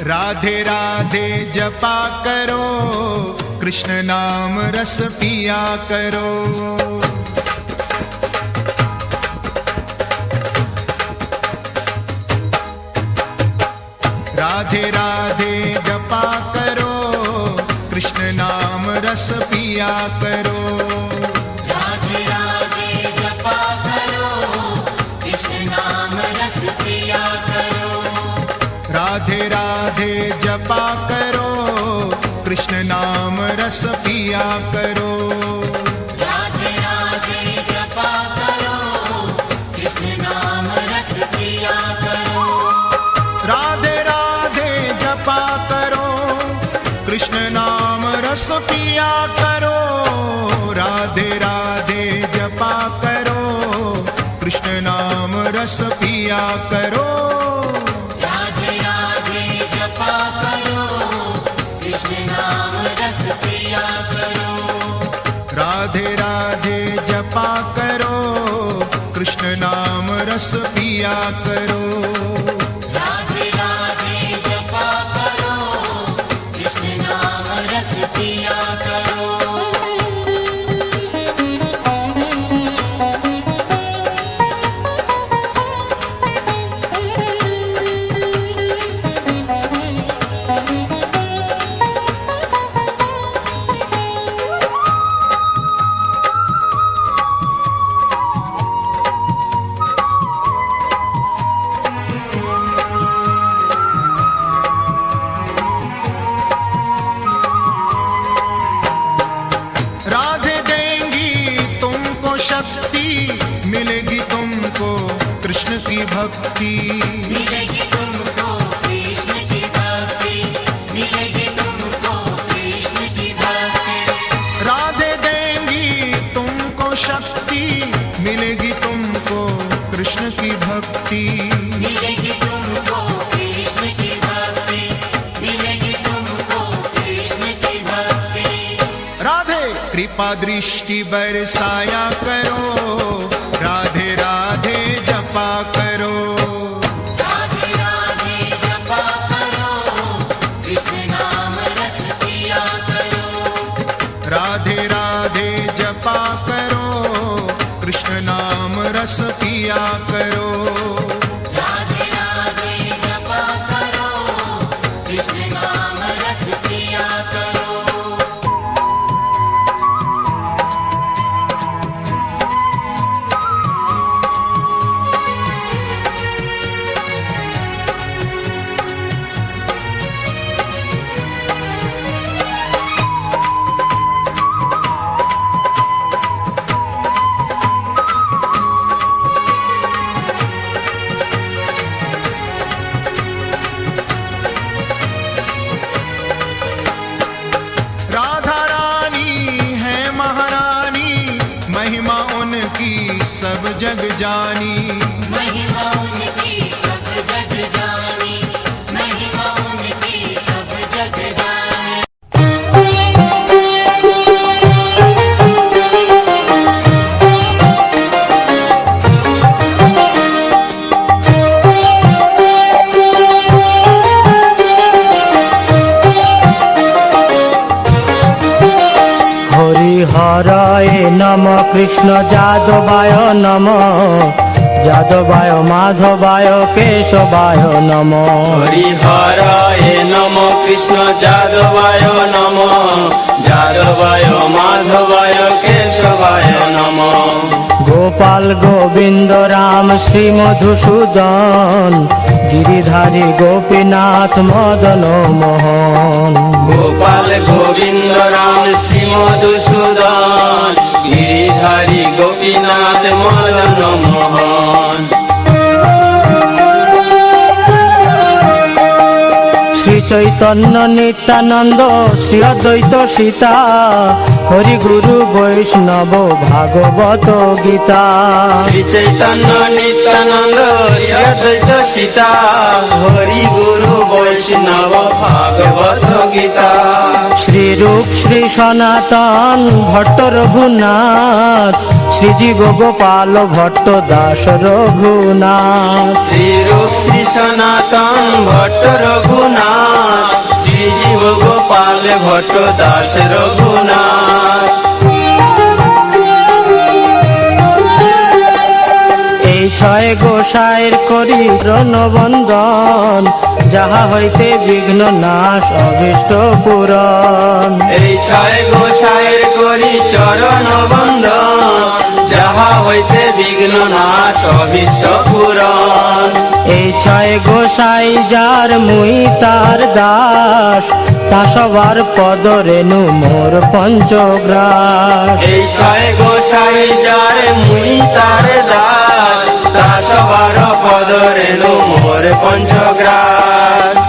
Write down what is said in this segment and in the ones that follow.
राधे राधे जपा करो, कृष्ण नाम रस पिया करो। राधे राधे जपा करो, कृष्ण नाम रस पिया करो। राधे राधे जपा करो, कृष्ण नाम रस पिया करो। राधे राधे जपा करो, कृष्ण नाम रस पिया करो। राधे राधे जपा करो, कृष्ण नाम रस पिया करो। राधे राधे जपा करो, कृष्ण नाम रस पिया करो। राधे राधे जपा करो, कृष्ण नाम रस पिया करो। राधे राधे जपा करो, कृष्ण नाम रस पिया करो। राधे राधे जपा करो, कृष्ण नाम रस पिया करो। राधे राधे जपा करो, कृष्ण नाम रस पिया करो। राधे देंगी तुमको शक्ति, मिलेगी तुमको कृष्ण की भक्ति। मिलेगी तुमको कृष्ण की भक्ति, मिलेगी तुमको कृष्ण की भक्ति। राधे देंगी तुमको शक्ति, मिलेगी तुमको कृष्ण की भक्ति। मिलेगी तुमको कृष्ण की भक्ति, मिलेगी तुमको कृष्ण की भक्ति। राधे कृपा दृष्टि बरसाया करो, राधे राधे जपा करो। राधे राधे जपा करो, कृष्ण नाम रस पिया करो। राधे राधे जपा करो, कृष्ण नाम रस पिया करो। राधे राधे जपा करो, कृष्ण नाम रस पिया करो। राधा रानी है महारानी, महिमा उनकी सब जग जानी। महिमा उनकी सब जग जानी, महिमा उनकी सब जग जानी। हरिहराय नम कृष्ण जादवाय नम, जादवाय माधवाय केशवाय नम। हरिहराय नम कृष्ण जादवाय नम, जादवाय माधवाय केशवाय नम। गोपाल गोविंद राम श्री मधुसूदन, गिरिधारी गोपीनाथ मदन मोहन। गोपाल गोविंद राम श्री मधुसूदन, गिरिधारी गोपीनाथ मदन मोहन। श्री चैतन्य नित्यानंद श्री अद्वैत सीता, हरि गुरु वैष्णव भागवत गीता। श्री चैतन्य नित्यानंद श्री अद्वैत सीता, हरि गुरु वैष्णव भागवत गीता। श्री रूप শ্রীরূপ শ্রী সনাতন ভট্ট রঘুনাথ শ্রীজীব গোপাল ভট্ট দাস রঘুনাথ শ্রীরূপ শ্রী সনাতন ভট্ট রঘুনাথ শ্রীজীব গোপাল ভট্ট দাস রঘুনাথ। এই ছয় গোসাইয়ের করি রণবন্দন যাহা হইতে বিঘ্ন নাশ অভীষ্ট পূরণ। এই ছয় গোসাইয়ের করি চরণ বন্দন যাহা হইতে বিঘ্ন নাশ অভীষ্ট পূরণ। এই ছয় গোসাই যার মুই তার দাস তা সবার পদ রেণু মোর পঞ্চগ্রাস। এই ছয় গোসাই যার মুই তার দাস তা সবার পদ রেণু মোর পঞ্চগ্রাস।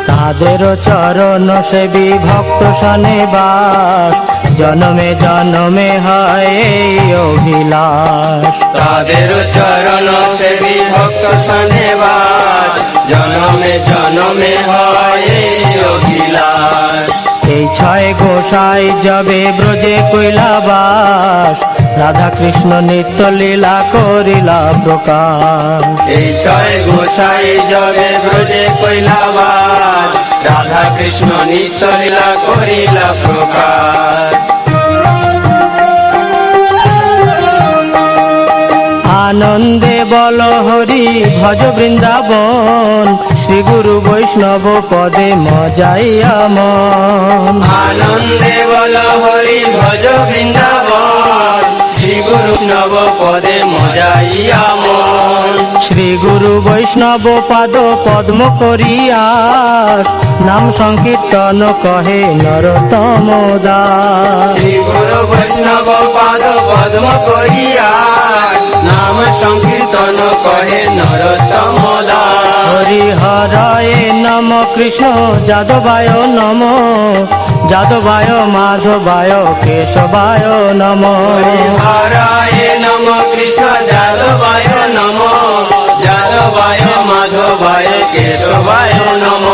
তাদের চরণ সেবী ভক্ত সনে বাস জনমে জনমে হয় এই অভিলাষ। তাদের চরণ সেবী ভক্ত সনেবাস জনমে জনমে হয় এই অভিলাষ। এই ছয় গোসাই যাবে ব্রজে কৈলাবাস রাধা কৃষ্ণ নিত্য লীলা করিলা প্রকাশ। এই ছয় গোসাই জগে ব্রজে কৈলাবাস রাধা কৃষ্ণ নিত্য লীলা করিলা প্রকাশ। আনন্দে বল হরি ভজ বৃন্দাবন শ্রী গুরু বৈষ্ণব পদে মজাইয়া মন। আনন্দে বল হরি ভজ বৃন্দাবন শ্রী গুরু নব পদে মজাইয়া মন। শ্রী গুরু বৈষ্ণব পাদ পদ্ম করিয়াস নাম সংকীর্তন কহে নরোত্তম দাস। শ্রী গুরু বৈষ্ণব পাদ পদ্ম করিয়া নাম সংকীর্তন কহে নরোত্তম দাস। হরি হরায় নম কৃষ্ণ যাদবায় নম যাদবায় মাধবায় কেশবায় নম। হরায় নম কৃষ্ণ যাদবায় নম যাদবায় মাধবায় কেশবায় নম।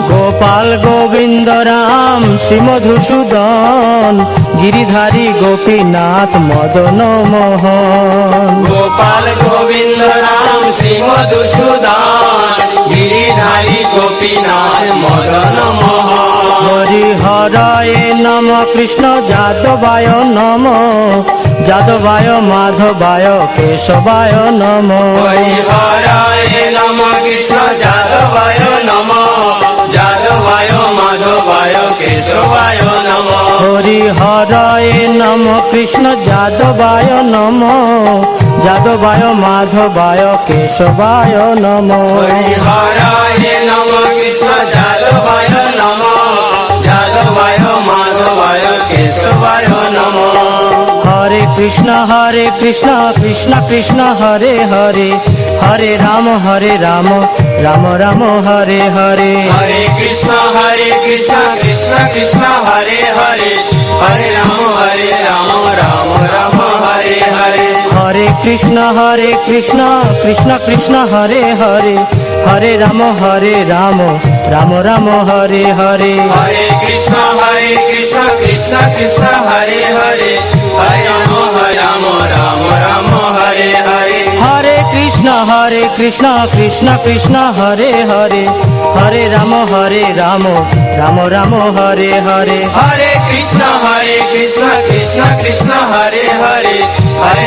গোপাল গোবিন্দ রাম শ্রী মধুসূদন গিরিধারী গোপীনাথ মদন মোহন। গোপাল গোবিন্দ রাম শ্রী মধুসূদন গিরিধারী গোপীনাথ মদন মোহন। হরি হরায় নম কৃষ্ণ যাদবায় নম যাদবায় মাধবায় কেশবায় নম। হরি হরায় নম কৃষ্ণ যাদবায় নম যাদবায় মাধবায় কেশবায় নম। হরি হরায় নম কৃষ্ণ যাদবায় নম যাদবায় মাধবায় কেশবায় নম। হরি হরায় নম কৃষ্ণ যাদবায় নম যাদবায় মাধবায় কেশবায় নম। হরে কৃষ্ণ কৃষ্ণ কৃষ্ণ হরে হরে হরে রাম রাম রাম হরে হরে। হরে কৃষ্ণ কৃষ্ণ কৃষ্ণ হরে হরে হরে রাম রাম রাম হরে হরে। হরে কৃষ্ণ কৃষ্ণ কৃষ্ণ হরে হরে হরে রাম রাম রাম হরে হরে। হরে কৃষ্ণ কৃষ্ণ কৃষ্ণ হরে হরে হরে রাম রাম রাম হরে হরে। হরে কৃষ্ণ কৃষ্ণ কৃষ্ণ হরে হরে হরে রাম রাম রাম হরে হরে। হরে কৃষ্ণ কৃষ্ণ কৃষ্ণ হরে হরে হরে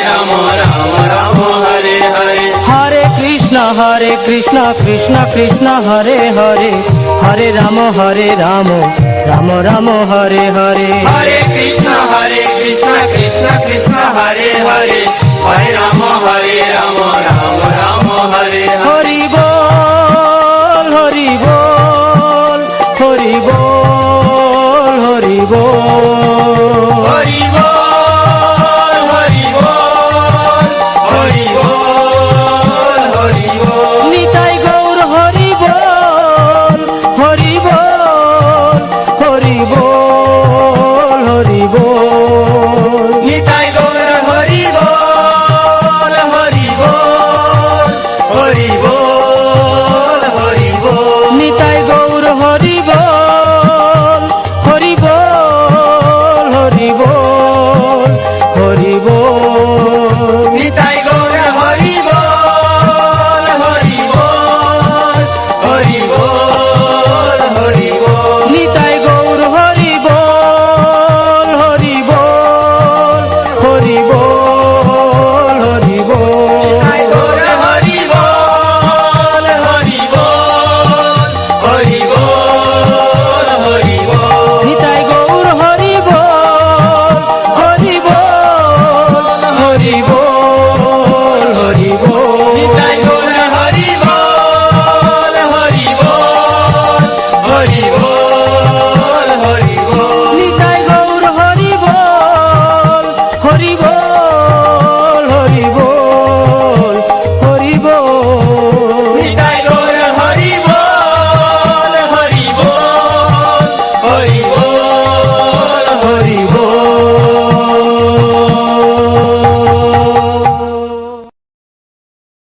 রাম রাম রাম হরে হরে। হরে কৃষ্ণ কৃষ্ণ কৃষ্ণ হরে হরে হরে রাম রাম রাম হরে হরে। হরে কৃষ্ণ কৃষ্ণ কৃষ্ণ হরে হরে হরে রাম রাম রাম হরে হরে। হরি বল হরি বল হরি বল হরি বল। হরি বল হরি বল হরি বল হরি বল। নিতাই গৌর হরি বল হরি বল হরি বল হরি বল। নিতাই গৌর হরি বল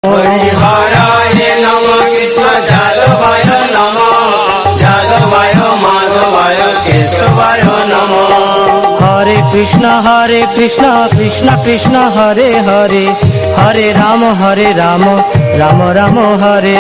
হরিহরায় নম কৃষ্ণ যাদবায় নম যাদবায় মাধবায় কেশবায় নম হরে কৃষ্ণ কৃষ্ণ কৃষ্ণ হরে হরে হরে রাম রাম রাম হরে